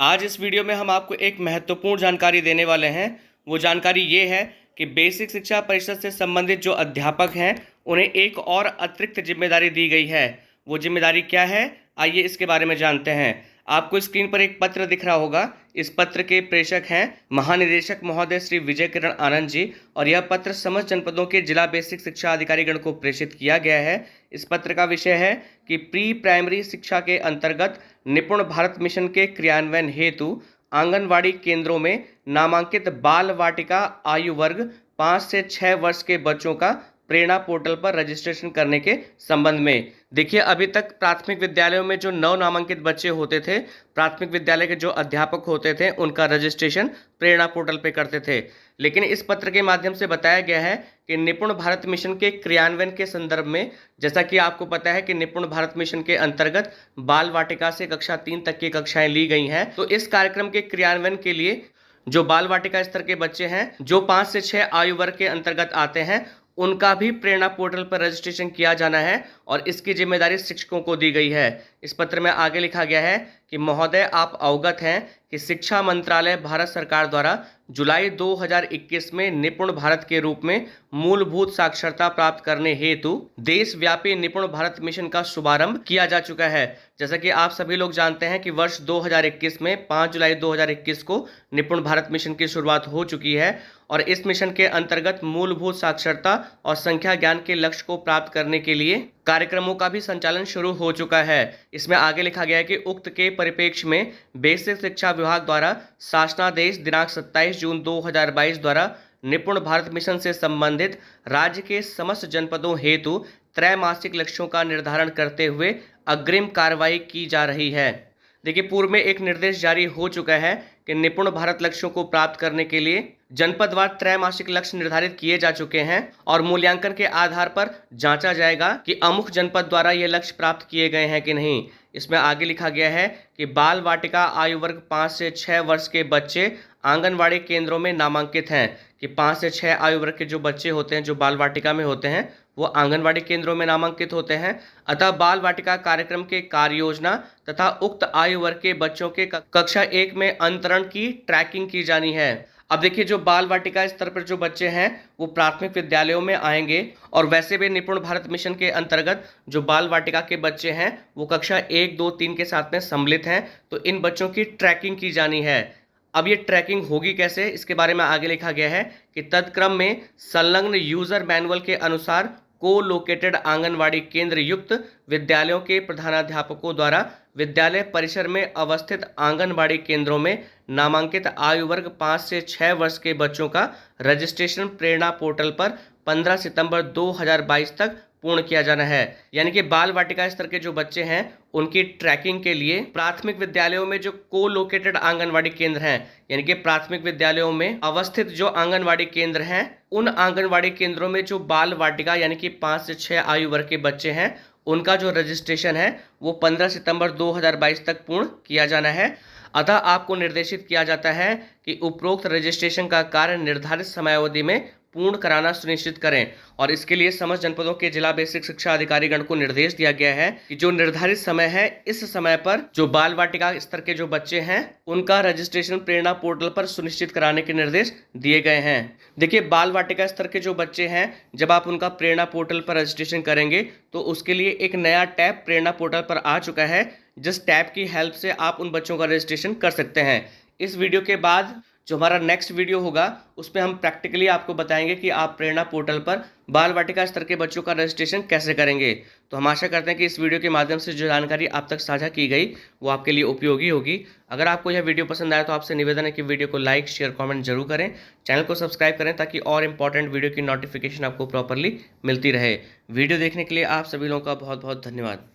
आज इस वीडियो में हम आपको एक महत्वपूर्ण जानकारी देने वाले हैं। वो जानकारी ये है कि बेसिक शिक्षा परिषद से संबंधित जो अध्यापक हैं उन्हें एक और अतिरिक्त जिम्मेदारी दी गई है। वो जिम्मेदारी क्या है, आइए इसके बारे में जानते हैं। आपको स्क्रीन पर एक पत्र दिख रहा होगा। इस पत्र के प्रेषक हैं महानिदेशक महोदय श्री विजय किरण आनंद जी, और यह पत्र समस्त जनपदों के जिला बेसिक शिक्षा अधिकारीगण को प्रेषित किया गया है। इस पत्र का विषय है कि प्री प्राइमरी शिक्षा के अंतर्गत निपुण भारत मिशन के क्रियान्वयन हेतु आंगनवाड़ी केंद्रों में नामांकित बाल वाटिका आयु वर्ग 5 से 6 वर्ष के बच्चों का प्रेरणा पोर्टल पर रजिस्ट्रेशन करने के संबंध में। देखिए, अभी तक प्राथमिक विद्यालयों में जो नव नामांकित बच्चे होते थे, प्राथमिक विद्यालय के जो अध्यापक होते थे, उनका रजिस्ट्रेशन प्रेरणा पोर्टल पे करते थे। लेकिन इस पत्र के माध्यम से बताया गया है कि निपुण भारत मिशन के क्रियान्वयन के संदर्भ में, जैसा कि आपको पता है कि निपुण भारत मिशन के अंतर्गत बाल वाटिका से कक्षा 3 तक की कक्षाएं ली गई हैं। तो इस कार्यक्रम के क्रियान्वयन के लिए जो बाल वाटिका स्तर के बच्चे हैं, जो 5 से 6 आयु वर्ग के अंतर्गत आते हैं, उनका भी प्रेरणा पोर्टल पर रजिस्ट्रेशन किया जाना है और इसकी जिम्मेदारी शिक्षकों को दी गई है। इस पत्र में आगे लिखा गया है कि महोदय, आप अवगत हैं कि शिक्षा मंत्रालय भारत सरकार द्वारा जुलाई 2021 में निपुण भारत के रूप में मूलभूत साक्षरता प्राप्त करने हेतु देशव्यापी निपुण भारत मिशन का शुभारंभ किया जा चुका है। जैसा कि आप सभी लोग जानते हैं कि वर्ष 2021 में 5 जुलाई 2021 को निपुण भारत मिशन की शुरुआत हो चुकी है और इस मिशन के अंतर्गत मूलभूत साक्षरता और संख्या ज्ञान के लक्ष्य को प्राप्त करने के लिए कार्यक्रमों का भी संचालन शुरू हो चुका है। इसमें आगे लिखा गया है कि उक्त के परिप्रेक्ष्य में बेसिक शिक्षा विभाग द्वारा शासनादेश दिनांक 27 जून 2022 द्वारा निपुण भारत मिशन से संबंधित राज्य के समस्त जनपदों हेतु त्रैमासिक लक्ष्यों का निर्धारण करते हुए अग्रिम कार्रवाई की जा रही है। देखिए, पूर्व में एक निर्देश जारी हो चुका है कि निपुण भारत लक्ष्यों को प्राप्त करने के लिए जनपदवार त्रैमासिक लक्ष्य निर्धारित किए जा चुके हैं और मूल्यांकन के आधार पर जांचा जाएगा कि अमुक जनपद द्वारा ये लक्ष्य प्राप्त किए गए हैं कि नहीं। इसमें आगे लिखा गया है कि बाल वाटिका आयु वर्ग 5 से 6 वर्ष के बच्चे आंगनवाड़ी केंद्रों में नामांकित हैं। कि 5 से 6 आयु वर्ग के जो बच्चे होते हैं, जो बाल वाटिका में होते हैं, वो आंगनवाड़ी केंद्रों में नामांकित होते हैं। अतः बाल वाटिका कार्यक्रम के कार्य योजना तथा उक्त आयु वर्ग के बच्चों के कक्षा 1 में अंतरण की ट्रैकिंग की जानी है। अब देखिए, जो बाल वाटिका स्तर पर जो बच्चे हैं वो प्राथमिक विद्यालयों में आएंगे और वैसे भी निपुण भारत मिशन के अंतर्गत जो बाल वाटिका के बच्चे हैं वो कक्षा 1, 2, 3 के साथ में सम्मिलित हैं। तो इन बच्चों की ट्रैकिंग की जानी है। अब ये ट्रैकिंग होगी कैसे, इसके बारे में आगे लिखा गया है कि तत्क्रम में संलग्न यूजर मैनुअल के अनुसार को लोकेटेड आंगनवाड़ी केंद्र युक्त विद्यालयों के प्रधानाध्यापकों द्वारा विद्यालय परिसर में अवस्थित आंगनबाड़ी केंद्रों में नामांकित आयु वर्ग 5 से 6 वर्ष के बच्चों का रजिस्ट्रेशन प्रेरणा पोर्टल पर 15 सितंबर 2022 तक पूर्ण किया जाना है। यानी कि बाल वाटिका स्तर के जो बच्चे हैं उनकी ट्रैकिंग के लिए प्राथमिक विद्यालयों में जो को लोकेटेड आंगनवाड़ी केंद्र हैं, यानी कि प्राथमिक विद्यालयों में अवस्थित जो आंगनवाड़ी केंद्र हैं, उन आंगनवाड़ी केंद्रों में जो बाल वाटिका यानी कि 5 से 6 आयु वर्ग के बच्चे हैं, उनका जो रजिस्ट्रेशन है वो 15 सितंबर 2022 तक पूर्ण किया जाना है। अतः आपको निर्देशित किया जाता है कि उपरोक्त रजिस्ट्रेशन का कार्य निर्धारित समयावधि में पूर्ण कराना सुनिश्चित करें और इसके लिए समस्त जनपदों के जिला बेसिक शिक्षा अधिकारीगण को निर्देश दिया गया है कि जो निर्धारित समय है, इस समय पर जो बाल वाटिका स्तर के जो बच्चे हैं उनका रजिस्ट्रेशन प्रेरणा पोर्टल पर सुनिश्चित कराने के निर्देश दिए गए हैं। देखिए, बाल वाटिका स्तर के जो बच्चे हैं, जब आप उनका प्रेरणा पोर्टल पर रजिस्ट्रेशन करेंगे तो उसके लिए एक नया टैब प्रेरणा पोर्टल पर आ चुका है, जिस टैब की हेल्प से आप उन बच्चों का रजिस्ट्रेशन कर सकते हैं। इस वीडियो के बाद जो हमारा नेक्स्ट वीडियो होगा उसमें हम प्रैक्टिकली आपको बताएंगे कि आप प्रेरणा पोर्टल पर बाल वाटिका स्तर के बच्चों का रजिस्ट्रेशन कैसे करेंगे। तो हम आशा करते हैं कि इस वीडियो के माध्यम से जो जानकारी आप तक साझा की गई वो आपके लिए उपयोगी होगी। अगर आपको यह वीडियो पसंद आया तो आपसे निवेदन है कि वीडियो को लाइक, शेयर, कमेंट जरूर करें। चैनल को सब्सक्राइब करें ताकि और इंपॉर्टेंट वीडियो की नोटिफिकेशन आपको प्रॉपरली मिलती रहे। वीडियो देखने के लिए आप सभी लोगों का बहुत बहुत धन्यवाद।